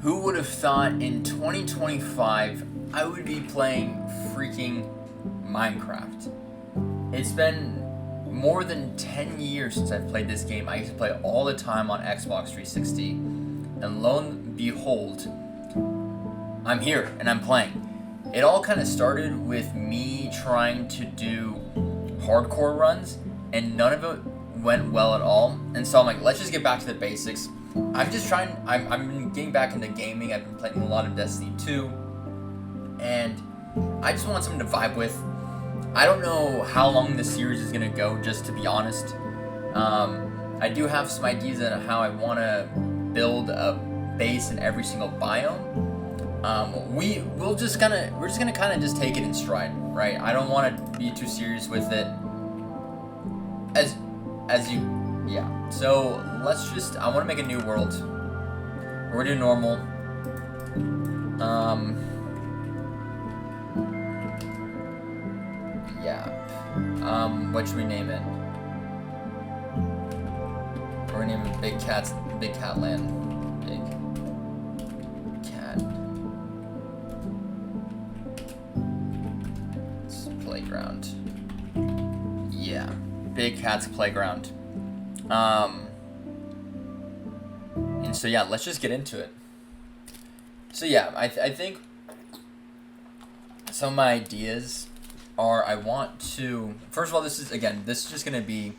Who would have thought in 2025 I would be playing freaking Minecraft? It's been more than 10 years since I've played this game. I used to play it all the time on Xbox 360. And lo and behold, I'm here and I'm playing. It all kind of started with me trying to do hardcore runs, and none of it went well at all. And so I'm like, let's just get back to the basics. I'm getting back into gaming. I've been playing a lot of Destiny 2, and I just want something to vibe with. I don't know how long this series is going to go, just to be honest. I do have some ideas on how I want to build a base in every single biome. We're just gonna kind of just take it in stride, right? I don't want to be too serious with it. Yeah. So I want to make a new world. We're gonna do normal. Yeah. What should we name it? We're gonna name it Big Cat Land. Big Cat. Playground. Yeah. Big Cat's Playground. And so yeah, let's just get into it. So yeah, I think some of my ideas are, I want to, first of all, this is just going to be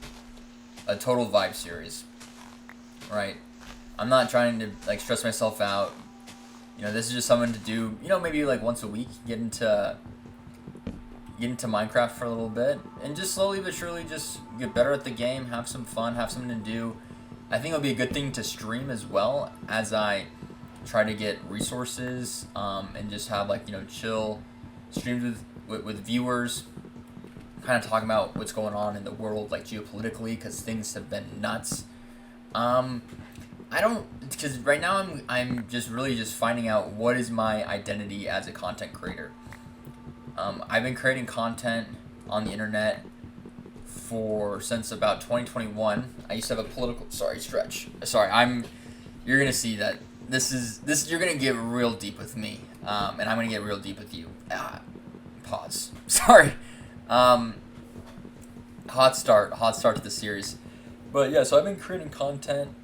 a total vibe series, right? I'm not trying to stress myself out. This is just something to do, maybe once a week, get into Minecraft for a little bit, and just slowly but surely just get better at the game, have some fun, have something to do. I think it'll be a good thing to stream as well, as I try to get resources, and just have chill streams with viewers, kind of talking about what's going on in the world, geopolitically, because things have been nuts. Because right now I'm just really just finding out what is my identity as a content creator. I've been creating content on the internet since about 2021. I used to have a political you're gonna see that you're gonna get real deep with me, and I'm gonna get real deep with you. Pause. Sorry. Hot start to the series. But yeah, so I've been creating content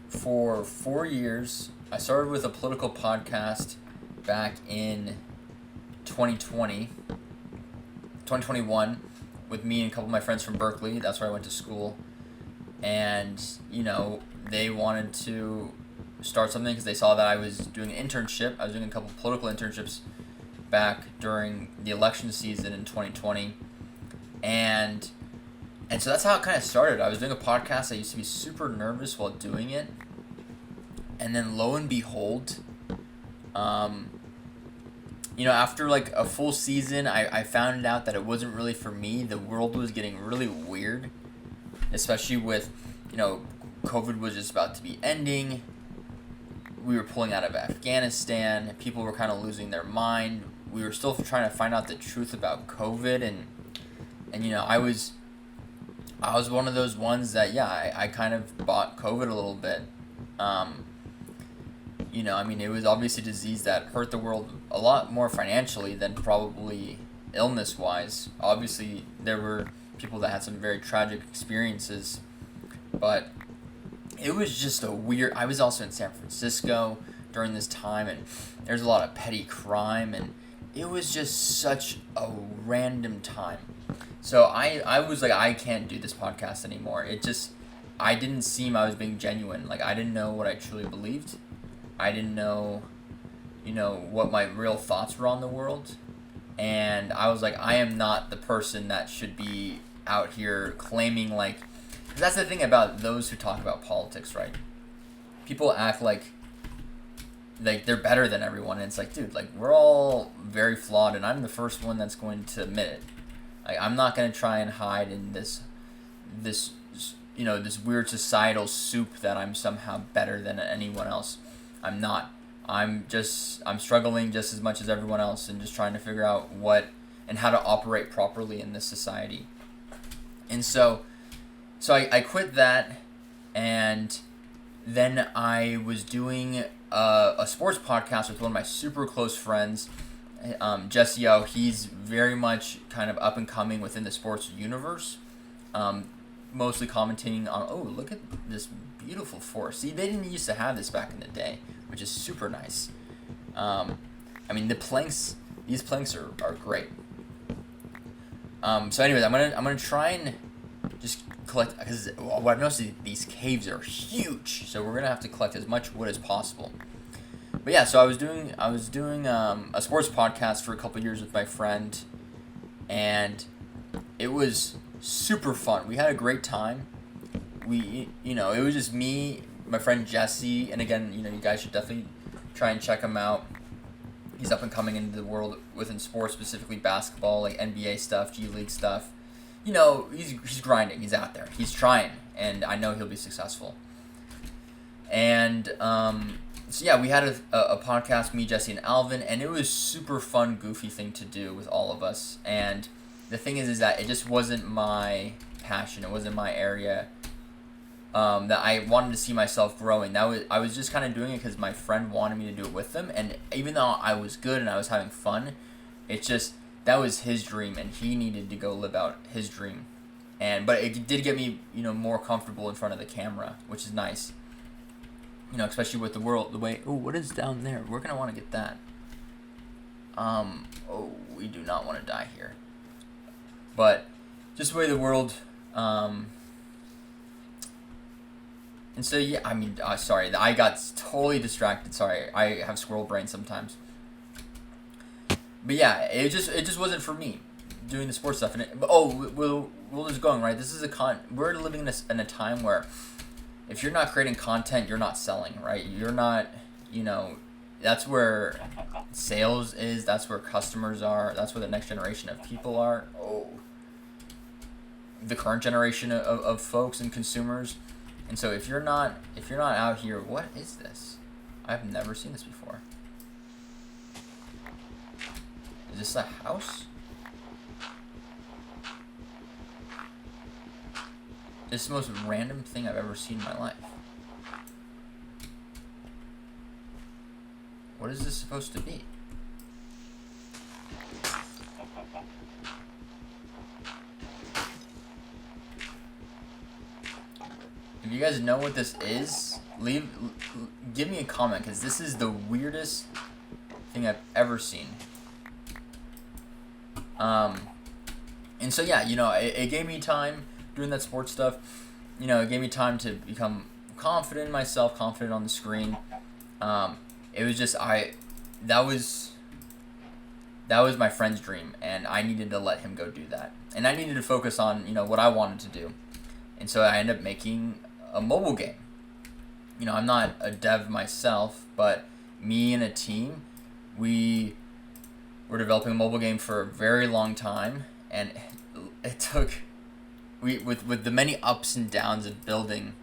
for 4 years. I started with a political podcast back in 2021 with me and a couple of my friends from Berkeley. That's where I went to school. And, they wanted to start something because they saw that I was doing an internship. I was doing a couple of political internships back during the election season in 2020. And so that's how it kind of started. I was doing a podcast. I used to be super nervous while doing it. And then lo and behold, after a full season, I found out that it wasn't really for me. The world was getting really weird, especially with, COVID was just about to be ending. We were pulling out of Afghanistan. People were kind of losing their mind. We were still trying to find out the truth about COVID, and I was one of those ones that I kind of bought COVID a little bit. It was obviously a disease that hurt the world a lot more financially than probably illness-wise. Obviously, there were people that had some very tragic experiences, but it was just I was also in San Francisco during this time, and there's a lot of petty crime, and it was just such a random time. So I was like, I can't do this podcast anymore. I didn't seem I was being genuine. I didn't know what I truly believed. I didn't know, what my real thoughts were on the world. And I was like, I am not the person that should be out here claiming, cause that's the thing about those who talk about politics, right? People act like they're better than everyone. And it's dude, we're all very flawed, and I'm the first one that's going to admit it. I'm not going to try and hide in this weird societal soup that I'm somehow better than anyone else. I'm not. I'm struggling just as much as everyone else, and just trying to figure out what and how to operate properly in this society. And so I quit that, and then I was doing a sports podcast with one of my super close friends, Jesse O. He's very much kind of up and coming within the sports universe, mostly commenting on, oh, look at this beautiful forest. See, they didn't used to have this back in the day, which is super nice. I mean, these planks are great. So anyways, I'm gonna try and just collect, because what I've noticed is these caves are huge, so we're gonna have to collect as much wood as possible. But yeah, so I was doing a sports podcast for a couple years with my friend, and it was super fun. We had a great time. It was just me, my friend Jesse, and again, you guys should definitely try and check him out. He's up and coming into the world within sports, specifically basketball, like NBA stuff, G League stuff. He's grinding. He's out there. He's trying, and I know he'll be successful. And so yeah, we had a podcast, me, Jesse, and Alvin, and it was super fun, goofy thing to do with all of us. And the thing is that it just wasn't my passion. It wasn't my area. That I wanted to see myself growing. I was just kind of doing it because my friend wanted me to do it with them, and even though I was good and I was having fun, it's just that was his dream, and he needed to go live out his dream. But it did get me, more comfortable in front of the camera, which is nice. Especially with the way. Oh, what is down there? We're gonna want to get that. Oh, we do not want to die here. But just the way the world. And so yeah, I mean, sorry, I got totally distracted. Sorry, I have squirrel brain sometimes. But yeah, it just wasn't for me doing the sports stuff. We're just going right. This is we're living in a time where if you're not creating content, you're not selling, right? You're not, that's where sales is. That's where customers are. That's where the next generation of people are. Oh, the current generation of folks and consumers. And so if you're not out here, what is this? I've never seen this before. Is this a house? This is the most random thing I've ever seen in my life. What is this supposed to be? If you guys know what this is, give me a comment, because this is the weirdest thing I've ever seen. And so yeah, it gave me time doing that sports stuff. It gave me time to become confident in myself, confident on the screen. It was just that was my friend's dream, and I needed to let him go do that, and I needed to focus on what I wanted to do, and so I ended up making a mobile game. I'm not a dev myself, but me and a team, we were developing a mobile game for a very long time, and it took with the many ups and downs of building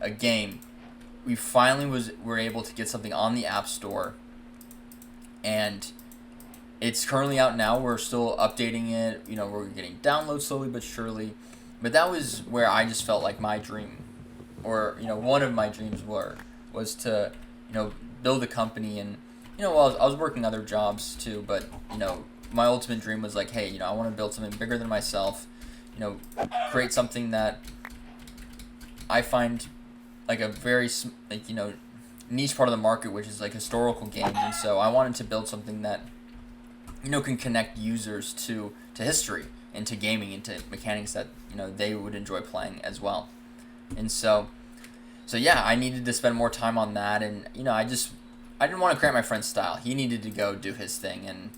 a game, we finally were able to get something on the App Store, and it's currently out now. We're still updating it. We're getting downloads slowly but surely, but that was where I just felt like my dream, or one of my dreams was to build a company. And well, I was working other jobs too, but my ultimate dream was like, hey, I want to build something bigger than myself, create something that I find like a very niche part of the market, which is like historical games. And so I wanted to build something that can connect users to history and to gaming and to mechanics that they would enjoy playing as well. And so yeah, I needed to spend more time on that. And I didn't want to create my friend's style. He needed to go do his thing, and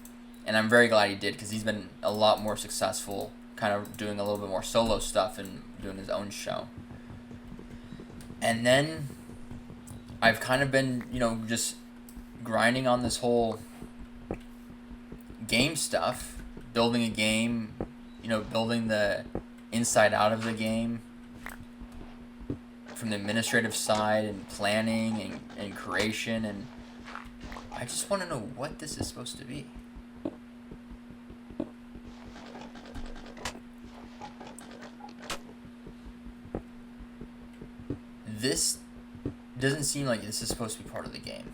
I'm very glad he did, because he's been a lot more successful, kind of doing a little bit more solo stuff and doing his own show. And then I've kind of been just grinding on this whole game stuff, building a game, building the inside out of the game, from the administrative side and planning and creation, and I just want to know what this is supposed to be. doesn't seem like this is supposed to be part of the game.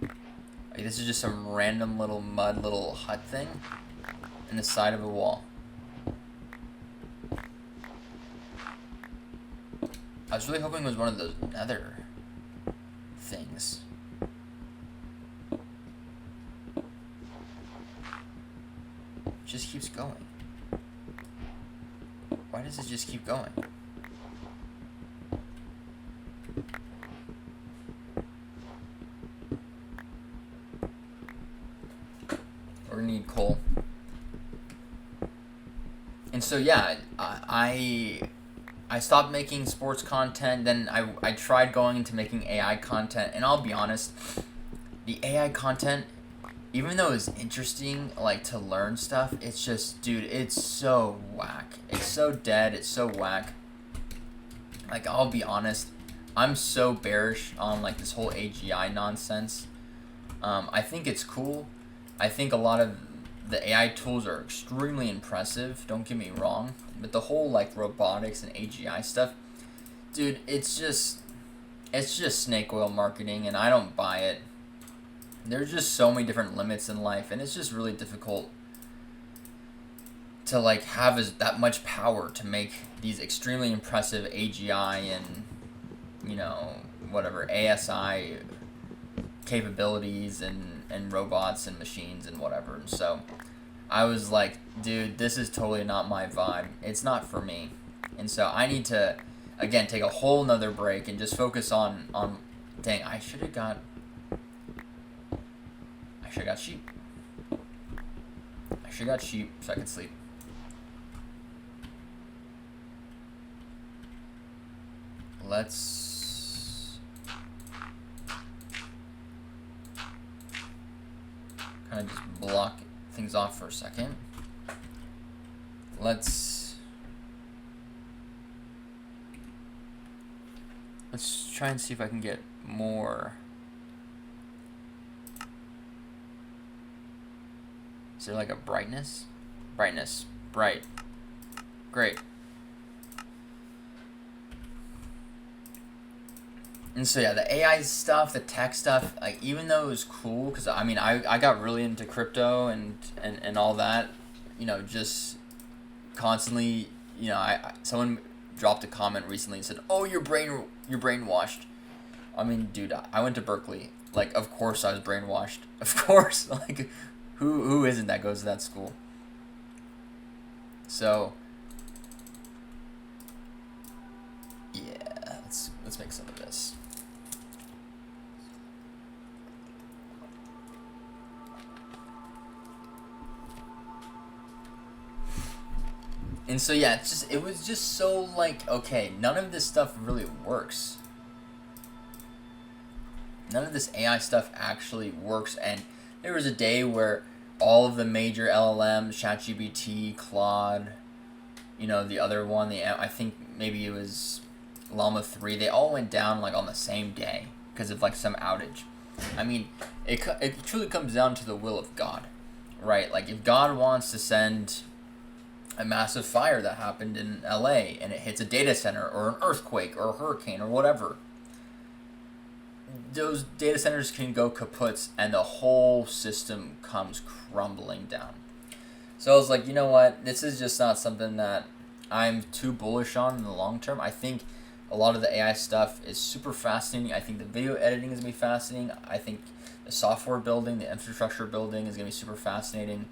Like, this is just some random little mud little hut thing in the side of a wall. I was really hoping it was one of those nether things. It just keeps going. Why does it just keep going? We're gonna need coal. And so yeah, I stopped making sports content, then I tried going into making AI content, and I'll be honest, the AI content, even though it's interesting, like, to learn stuff, it's just, dude, it's so whack. It's so dead, it's so whack. Like, I'll be honest, I'm so bearish on, like, this whole AGI nonsense. I think it's cool. I think a lot of the AI tools are extremely impressive, don't get me wrong. But the whole, like, robotics and AGI stuff, dude, it's just snake oil marketing, and I don't buy it. There's just so many different limits in life, and it's just really difficult to, like, have that much power to make these extremely impressive AGI and, you know, whatever, ASI capabilities and robots and machines and whatever. And so I was like, dude, this is totally not my vibe. It's not for me. And so I need to, again, take a whole nother break and just focus on dang, I should have got sheep. I should have got sheep so I could sleep. Let's kind of just block things off for a second. Let's try and see if I can get more. Is there like a brightness? Brightness. Bright. Great. And so yeah, the AI stuff, the tech stuff, like, even though it was cool, because I mean, I got really into crypto and all that, you know, just constantly, you know, someone dropped a comment recently and said, "Oh, you're brainwashed." I mean, dude, I went to Berkeley. Like, of course I was brainwashed. Of course, like, who isn't that goes to that school? So yeah, let's make some of this. And so yeah, it was just so, like, okay, none of this stuff really works. None of this AI stuff actually works, and there was a day where all of the major LLMs, ChatGPT, Claude, you know, the other one, I think maybe it was Llama 3, they all went down, like, on the same day because of, like, some outage. I mean, it truly comes down to the will of God, right? Like, if God wants to send a massive fire that happened in LA and it hits a data center or an earthquake or a hurricane or whatever, those data centers can go kaput and the whole system comes crumbling down. So I was like, you know what, this is just not something that I'm too bullish on in the long term. I think a lot of the AI stuff is super fascinating. I think the video editing is going to be fascinating. I think the software building, the infrastructure building is going to be super fascinating.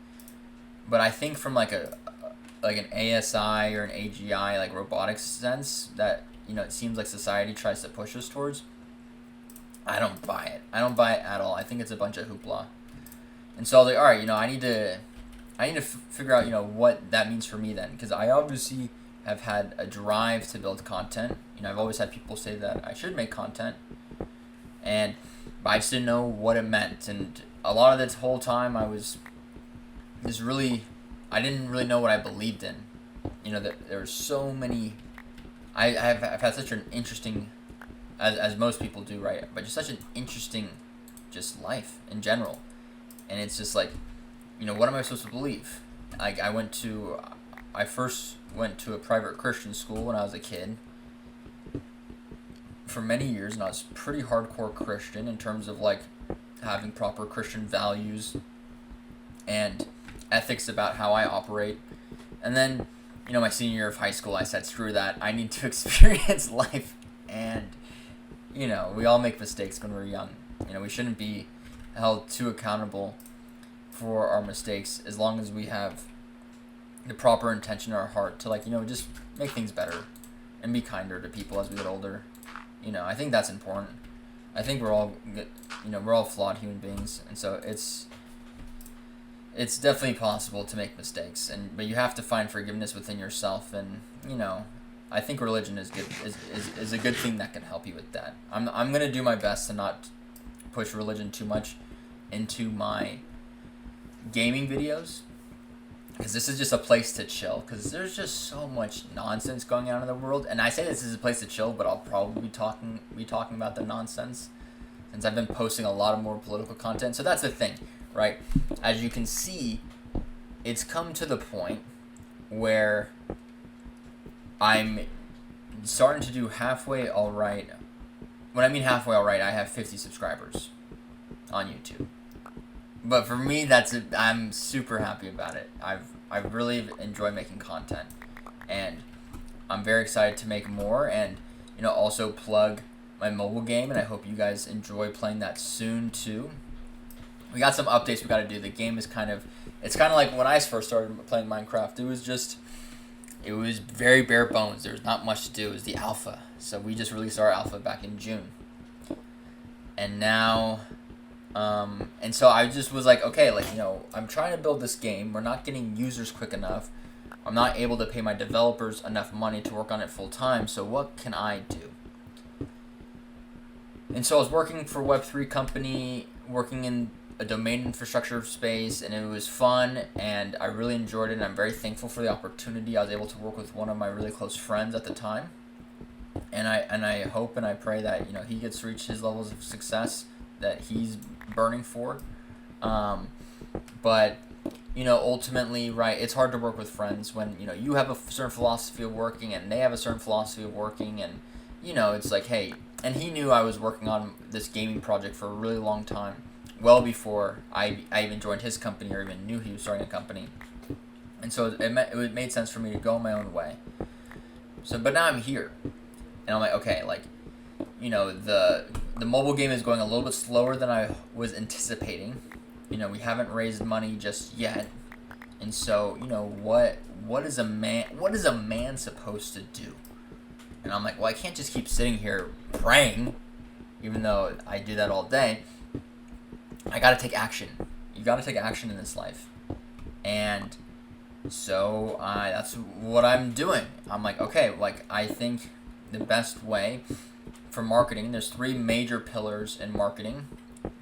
But I think from like an ASI or an AGI, like, robotics sense that, you know, it seems like society tries to push us towards, I don't buy it. I don't buy it at all. I think it's a bunch of hoopla. And so I was like, all right, you know, I need to figure out, you know, what that means for me then, because I obviously have had a drive to build content. You know, I've always had people say that I should make content, but I just didn't know what it meant. And a lot of this whole time I didn't really know what I believed in. You know, that there were so many. I've had such an interesting, as most people do, right? But just such an interesting, just life in general, and it's just like, you know, what am I supposed to believe? Like, I first went to a private Christian school when I was a kid. for many years, and I was pretty hardcore Christian in terms of like having proper Christian values and ethics about how I operate. And then, my senior year of high school, I said, screw that. I need to experience life. And, we all make mistakes when we're young. We shouldn't be held too accountable for our mistakes as long as we have the proper intention in our heart to, just make things better and be kinder to people as we get older. I think that's important. I think we're all flawed human beings, and so it's definitely possible to make mistakes, but you have to find forgiveness within yourself, and I think religion is good is a good thing that can help you with that. I'm gonna do my best to not push religion too much into my gaming videos, because this is just a place to chill, because there's just so much nonsense going on in the world. And I say this is a place to chill, but I'll probably be talking about the nonsense, since I've been posting a lot of more political content. So that's the thing, right? As you can see, it's come to the point where I'm starting to do halfway alright. When I mean halfway alright, I have 50 subscribers on YouTube. But for me, I'm super happy about it. I really enjoy making content, and I'm very excited to make more, and also plug my mobile game, and I hope you guys enjoy playing that soon too. We got some updates we got to do. The game is it's kind of like when I first started playing Minecraft. It was very bare bones. There's not much to do. It was the alpha, so we just released our alpha back in June, and now. And so I just was like, okay, I'm trying to build this game. We're not getting users quick enough. I'm not able to pay my developers enough money to work on it full time. So what can I do? And so I was working for a Web3 company, working in a domain infrastructure space, and it was fun, and I really enjoyed it, and I'm very thankful for the opportunity. I was able to work with one of my really close friends at the time, and I hope and I pray that he gets to reach his levels of success that he's burning for. But ultimately, right, it's hard to work with friends when you have a certain philosophy of working and they have a certain philosophy of working, and it's like, hey. And he knew I was working on this gaming project for a really long time, well before I even joined his company or even knew he was starting a company. And so it made sense for me to go my own way. But now I'm here, and I'm like, okay, the mobile game is going a little bit slower than I was anticipating. We haven't raised money just yet, and so what is a man supposed to do? And I'm like, well, I can't just keep sitting here praying, even though I do that all day. I gotta take action. You gotta take action in this life, and so that's what I'm doing. I'm like, okay, I think the best way for marketing, there's 3 major pillars in marketing.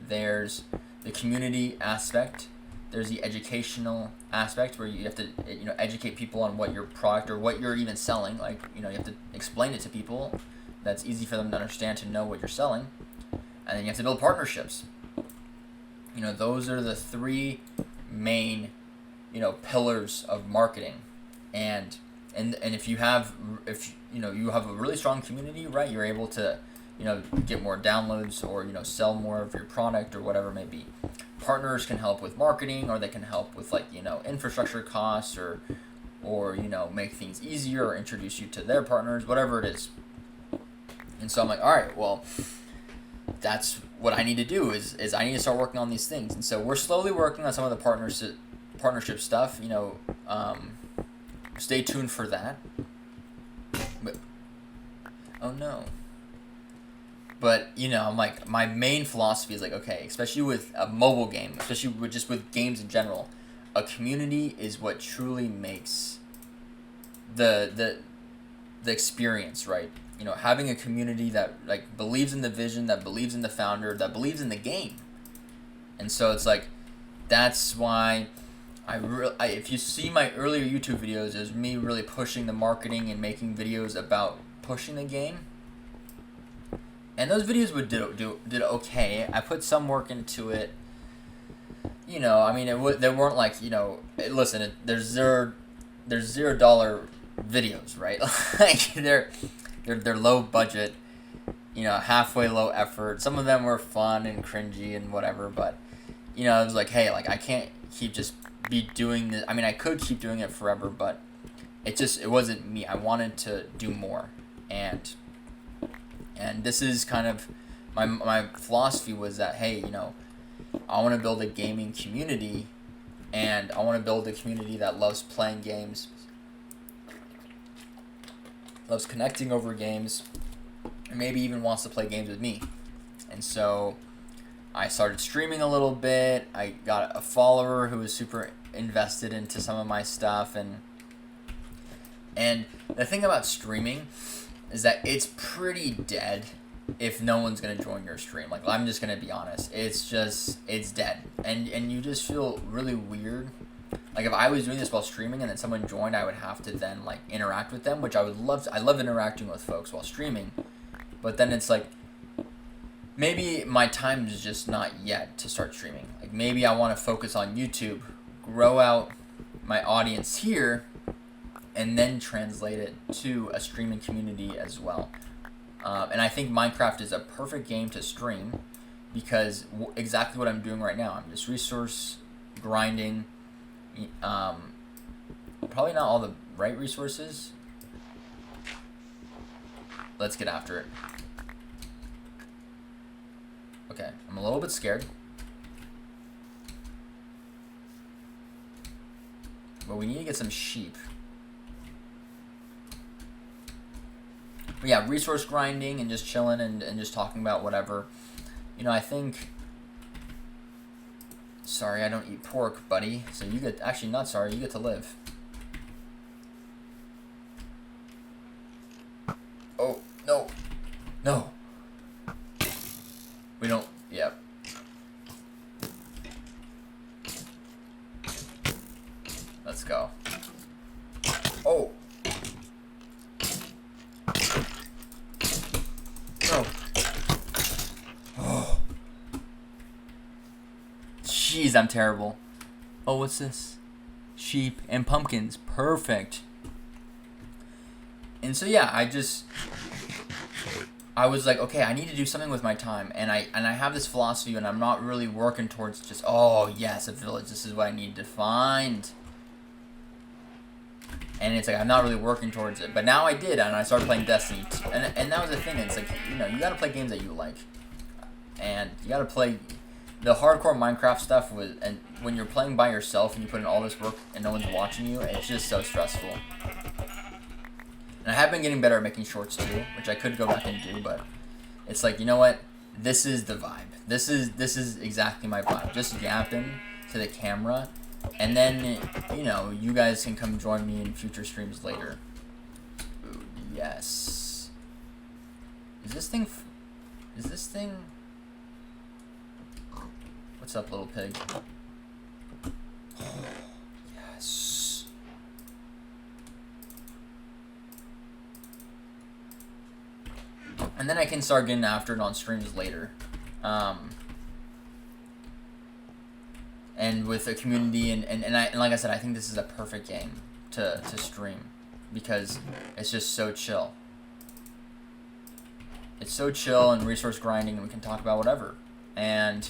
There's the community aspect, there's the educational aspect, where you have to educate people on what your product or what you're even selling, you have to explain it to people that's easy for them to understand, to know what you're selling. And then you have to build partnerships. Those are the 3 main pillars of marketing. And if you have you have a really strong community, right, you're able to get more downloads, or sell more of your product, or whatever it may be. Partners can help with marketing, or they can help with infrastructure costs, or make things easier, or introduce you to their partners, whatever it is. And so I'm like, all right, well, that's what I need to do is I need to start working on these things. And so we're slowly working on some of the partnership stuff. Stay tuned for that. But oh no. But I'm like, my main philosophy is okay, especially with a mobile game, especially with games in general, a community is what truly makes the experience, right? Having a community that believes in the vision, that believes in the founder, that believes in the game. And so it's that's why if you see my earlier YouTube videos, it was me really pushing the marketing and making videos about pushing the game. And those videos did okay. I put some work into it. They weren't listen, there's $0 videos, right? They're low budget, halfway low effort. Some of them were fun and cringy and whatever, but it was like, hey, like I can't keep just be doing this. I mean, I could keep doing it forever, but it wasn't me. I wanted to do more, and this is kind of my philosophy was that, hey, I want to build a gaming community, and I want to build a community that loves playing games, loves connecting over games, and maybe even wants to play games with me. And so I started streaming a little bit. I got a follower who was super invested into some of my stuff, and the thing about streaming is that it's pretty dead if no one's gonna join your stream. Like, I'm just gonna be honest. It's dead. And you just feel really weird. Like, if I was doing this while streaming and then someone joined, I would have to then, like, interact with them, which I would love to. I love interacting with folks while streaming. But then it's like, maybe my time is just not yet to start streaming. Like, maybe I want to focus on YouTube, grow out my audience here, and then translate it to a streaming community as well. And I think Minecraft is a perfect game to stream because exactly what I'm doing right now. I'm just resource grinding. Probably not all the right resources. Let's get after it. Okay, I'm a little bit scared. But we need to get some sheep. But yeah, resource grinding and just chilling and just talking about whatever. I think... Sorry, I don't eat pork, buddy. So you get... Actually, not sorry. You get to live. Oh, no. No. We don't... Yep. Let's go. Oh. No. Oh. Jeez, I'm terrible. Oh, what's this? Sheep and pumpkins. Perfect. And so, yeah, I was like, okay, I need to do something with my time, and I have this philosophy, and I'm not really working towards just, oh, yes, a village, this is what I need to find. And it's like, I'm not really working towards it. But now I did, and I started playing Destiny. And that was the thing. It's like, you gotta play games that you like. And you gotta play... The hardcore Minecraft stuff was... And when you're playing by yourself and you put in all this work and no one's watching you, it's just so stressful. And I have been getting better at making shorts too, which I could go back and do, but... It's like, you know what? This is the vibe. This is exactly my vibe. Just yapping to the camera... And then, you guys can come join me in future streams later. Ooh, yes. Is this thing... What's up, little pig? Oh, yes. And then I can start getting after it on streams later. And with a community, and like I said, I think this is a perfect game to stream because it's just so chill. It's so chill and resource grinding, and we can talk about whatever. And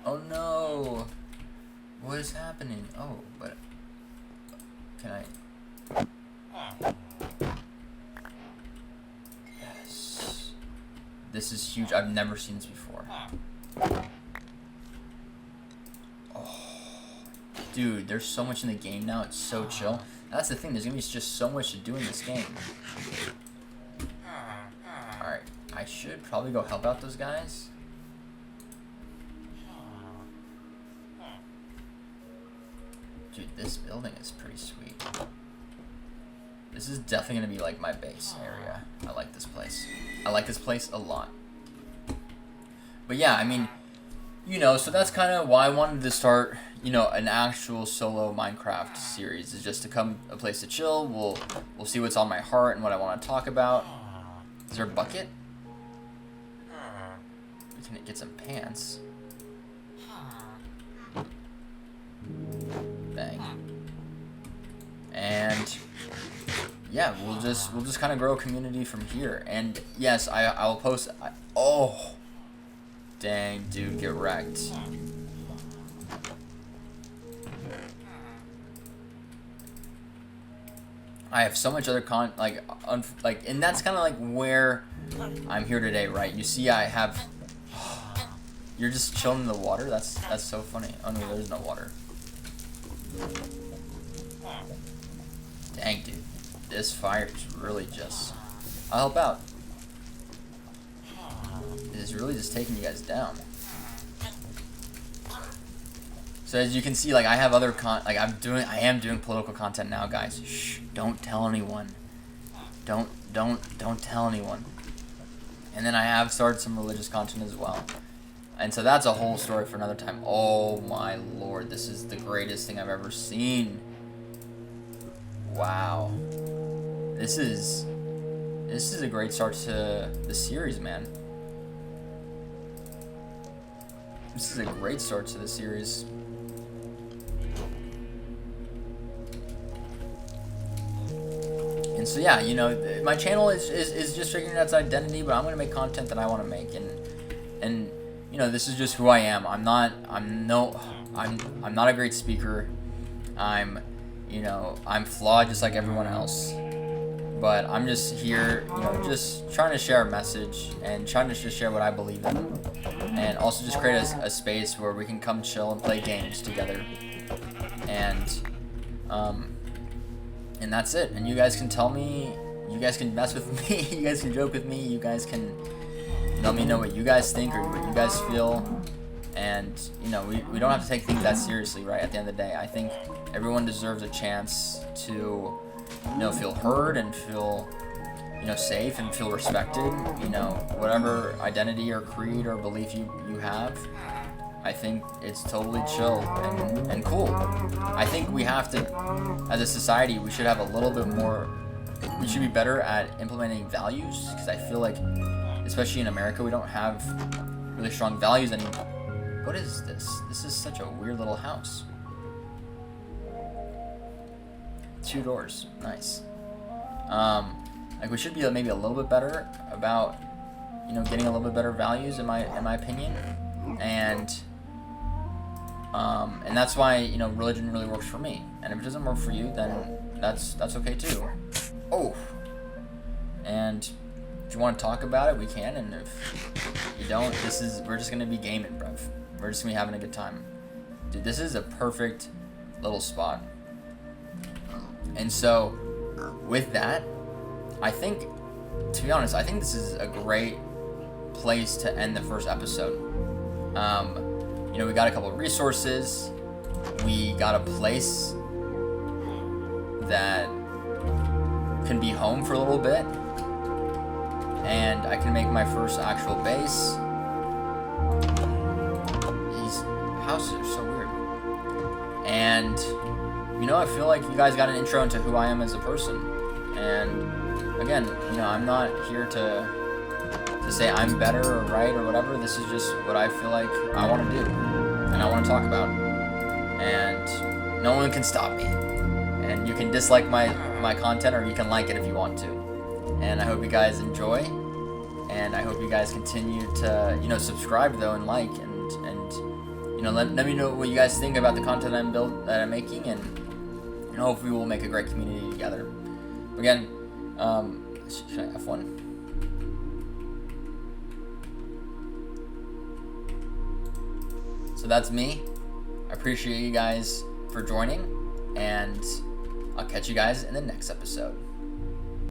oh no, what is happening? Oh, but can I? Yes, this is huge. I've never seen this before. Dude, there's so much in the game now. It's so chill. That's the thing. There's going to be just so much to do in this game. Alright. I should probably go help out those guys. Dude, this building is pretty sweet. This is definitely going to be like my base area. I like this place. I like this place a lot. But yeah, I mean... so that's kind of why I wanted to start, an actual solo Minecraft series. Is just to come a place to chill. We'll see what's on my heart and what I want to talk about. Is there a bucket? We can get some pants. Bang. And yeah, we'll just kind of grow a community from here. And yes, I'll post. Oh, dang, dude, get wrecked. I have so much other and that's kind of like where I'm here today, right? You see, I have. You're just chilling in the water. That's so funny. Oh no, there's no water. Dang, dude, this fire is really just. I'll help out. It's really just taking you guys down. So as you can see, like I have other I am doing political content now, guys. Shh, don't tell anyone. Don't tell anyone. And then I have started some religious content as well. And so that's a whole story for another time. Oh my lord, this is the greatest thing I've ever seen. Wow. This is a great start to the series, man. This is a great start to the series. And so yeah, you know, my channel is just figuring out its identity, but I'm gonna make content that I want to make, and you know, this is just who I am. I'm not a great speaker. I'm flawed just like everyone else. But I'm just here, you know, just trying to share a message and trying to just share what I believe in, and also just create a space where we can come chill and play games together, and that's it. And you guys can tell me, you guys can mess with me, you guys can joke with me, you guys can let me know what you guys think or what you guys feel. And you know, we don't have to take things that seriously, right? At the end of the day, I think everyone deserves a chance to, you know, feel heard and feel, you know, safe and feel respected. You know, whatever identity or creed or belief you have, I think it's totally chill and cool. I think we have to, as a society, we should have a little bit more. We should be better at implementing values, because I feel like, especially in America, we don't have really strong values anymore. What is this? This is such a weird little house. 2 doors. Nice. Like we should be maybe a little bit better about, you know, getting a little bit better values in my opinion. And that's why, you know, religion really works for me. And if it doesn't work for you, then that's okay too. Oh. And if you want to talk about it, we can. And if you don't, we're just gonna be gaming, bruv. We're just gonna be having a good time. Dude, this is a perfect little spot. And so, with that, I think, to be honest, I think this is a great place to end the first episode. You know, we got a couple of resources. We got a place that can be home for a little bit. And I can make my first actual base. These houses are so weird. And, you know, I feel like you guys got an intro into who I am as a person. And, again, you know, I'm not here to say I'm better or right or whatever. This is just what I feel like I want to do and I want to talk about. And no one can stop me. And you can dislike my content, or you can like it if you want to. And I hope you guys enjoy. And I hope you guys continue to, you know, subscribe though and like, and you know, let me know what you guys think about the content that I'm making, and hopefully we'll make a great community together. Again, should I F1? So that's me. I appreciate you guys for joining, and I'll catch you guys in the next episode.